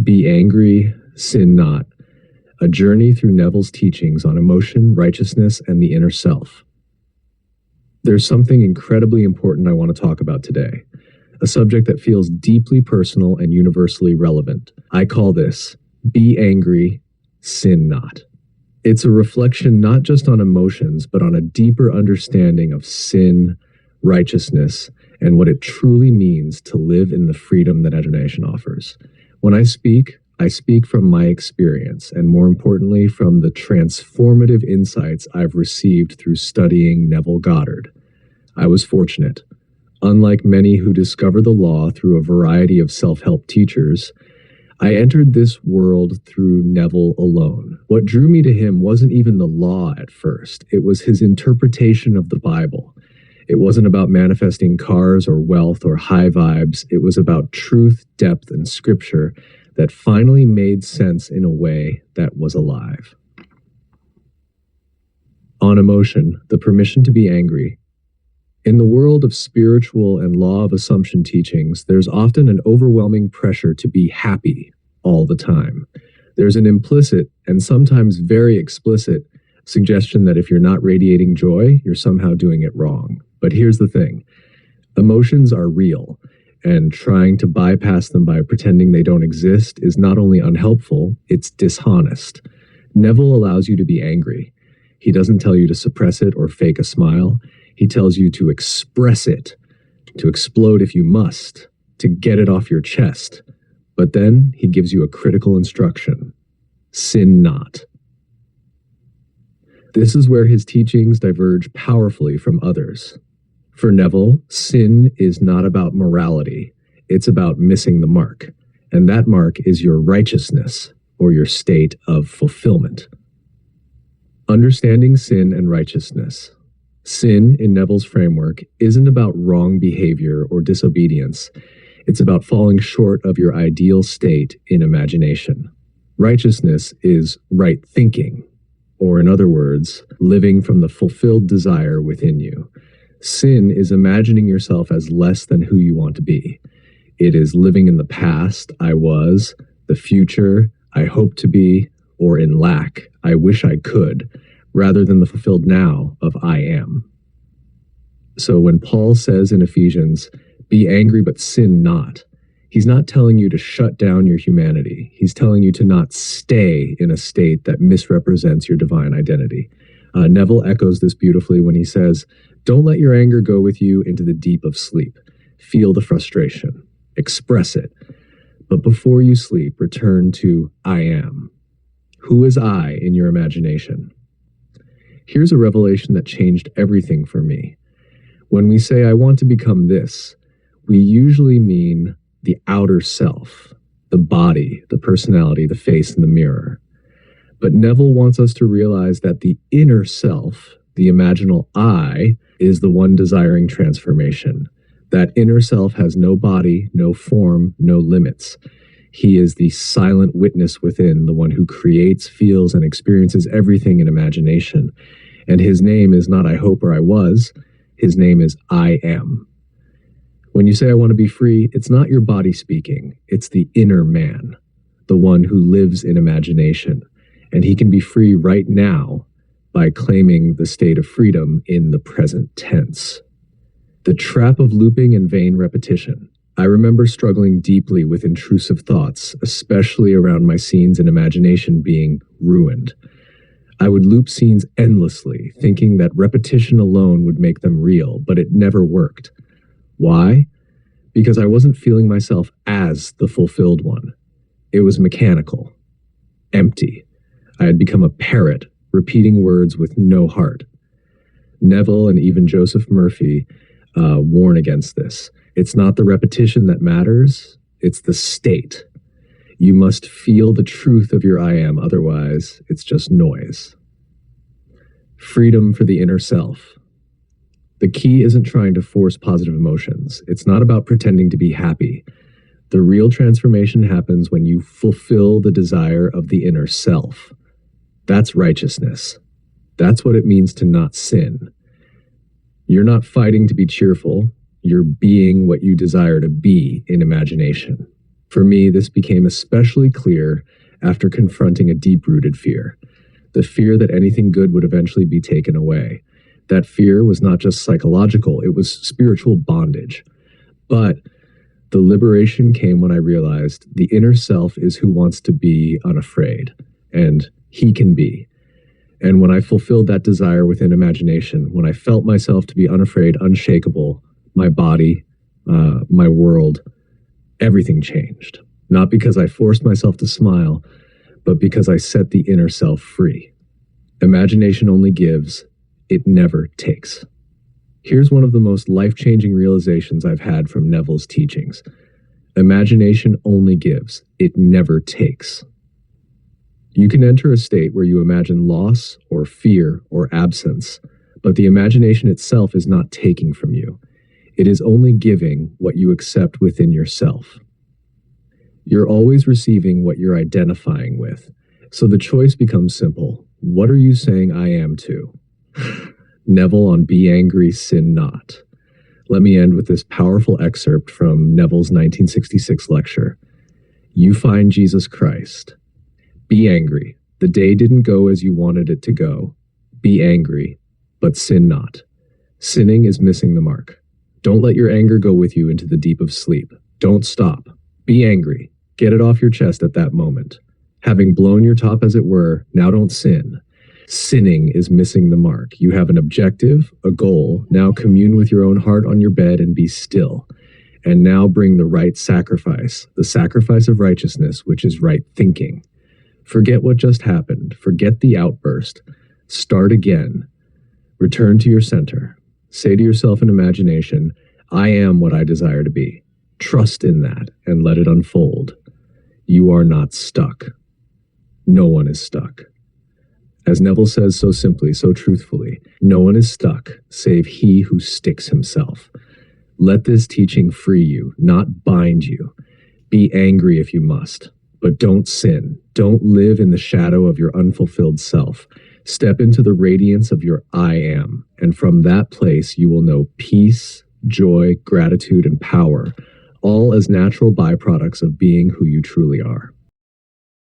Be angry, sin not. A journey through Neville's teachings on emotion, righteousness, and the inner self. There's something incredibly important I want to talk about today, a subject that feels deeply personal and universally relevant. I call this, be angry, sin not. It's a reflection not just on emotions, but on a deeper understanding of sin, righteousness, and what it truly means to live in the freedom that imagination offers. When I speak from my experience, and more importantly, from the transformative insights I've received through studying Neville Goddard. I was fortunate. Unlike many who discover the law through a variety of self-help teachers, I entered this world through Neville alone. What drew me to him wasn't even the law at first. It was his interpretation of the Bible. It wasn't about manifesting cars or wealth or high vibes. It was about truth, depth, and scripture that finally made sense in a way that was alive. On emotion, the permission to be angry. In the world of spiritual and law of assumption teachings, there's often an overwhelming pressure to be happy all the time. There's an implicit and sometimes very explicit suggestion that if you're not radiating joy, you're somehow doing it wrong. But here's the thing. Emotions are real, and trying to bypass them by pretending they don't exist is not only unhelpful, it's dishonest. Neville allows you to be angry. He doesn't tell you to suppress it or fake a smile. He tells you to express it, to explode if you must, to get it off your chest. But then he gives you a critical instruction. Sin not. This is where his teachings diverge powerfully from others. For Neville, sin is not about morality. It's about missing the mark. And that mark is your righteousness, or your state of fulfillment. Understanding sin and righteousness. Sin, in Neville's framework, isn't about wrong behavior or disobedience. It's about falling short of your ideal state in imagination. Righteousness is right thinking, or in other words, living from the fulfilled desire within you. Sin is imagining yourself as less than who you want to be. It is living in the past, I was, the future, I hope to be, or in lack, I wish I could, rather than the fulfilled now of I am. So when Paul says in Ephesians, be angry but sin not, he's not telling you to shut down your humanity. He's telling you to not stay in a state that misrepresents your divine identity. Neville echoes this beautifully when he says, don't let your anger go with you into the deep of sleep. Feel the frustration. Express it. But before you sleep, return to I am. Who is I in your imagination? Here's a revelation that changed everything for me. When we say, I want to become this, we usually mean the outer self, the body, the personality, the face in the mirror. But Neville wants us to realize that the inner self, the imaginal I, is the one desiring transformation. That inner self has no body, no form, no limits. He is the silent witness within, the one who creates, feels, and experiences everything in imagination. And his name is not I hope or I was. His name is I am. When you say I want to be free, it's not your body speaking. It's the inner man, the one who lives in imagination. And he can be free right now by claiming the state of freedom in the present tense. The trap of looping and vain repetition. I remember struggling deeply with intrusive thoughts, especially around my scenes in imagination being ruined. I would loop scenes endlessly, thinking that repetition alone would make them real, but it never worked. Why? Because I wasn't feeling myself as the fulfilled one. It was mechanical, empty. I had become a parrot, repeating words with no heart. Neville and even Joseph Murphy warn against this. It's not the repetition that matters, it's the state. You must feel the truth of your I am, otherwise it's just noise. Freedom for the inner self. The key isn't trying to force positive emotions. It's not about pretending to be happy. The real transformation happens when you fulfill the desire of the inner self. That's righteousness. That's what it means to not sin. You're not fighting to be cheerful. You're being what you desire to be in imagination. For me, this became especially clear after confronting a deep-rooted fear, the fear that anything good would eventually be taken away. That fear was not just psychological, it was spiritual bondage. But the liberation came when I realized the inner self is who wants to be unafraid, and he can be. And when I fulfilled that desire within imagination, when I felt myself to be unafraid, unshakable, my body, my world, everything changed. Not because I forced myself to smile, but because I set the inner self free. Imagination only gives, it never takes. Here's one of the most life-changing realizations I've had from Neville's teachings. Imagination only gives, it never takes. You can enter a state where you imagine loss or fear or absence, but the imagination itself is not taking from you. It is only giving what you accept within yourself. You're always receiving what you're identifying with. So the choice becomes simple. What are you saying I am to? Neville on Be Angry, Sin Not. Let me end with this powerful excerpt from Neville's 1966 lecture. You find Jesus Christ. Be angry. The day didn't go as you wanted it to go. Be angry, but sin not. Sinning is missing the mark. Don't let your anger go with you into the deep of sleep. Don't stop. Be angry. Get it off your chest at that moment. Having blown your top as it were, now don't sin. Sinning is missing the mark. You have an objective, a goal. Now commune with your own heart on your bed and be still. And now bring the right sacrifice, the sacrifice of righteousness, which is right thinking. Forget what just happened. Forget the outburst. Start again. Return to your center. Say to yourself in imagination, I am what I desire to be. Trust in that and let it unfold. You are not stuck. No one is stuck. As Neville says so simply, so truthfully, no one is stuck save he who sticks himself. Let this teaching free you, not bind you. Be angry if you must, but don't sin. Don't live in the shadow of your unfulfilled self. Step into the radiance of your I am, and from that place you will know peace, joy, gratitude, and power, all as natural byproducts of being who you truly are.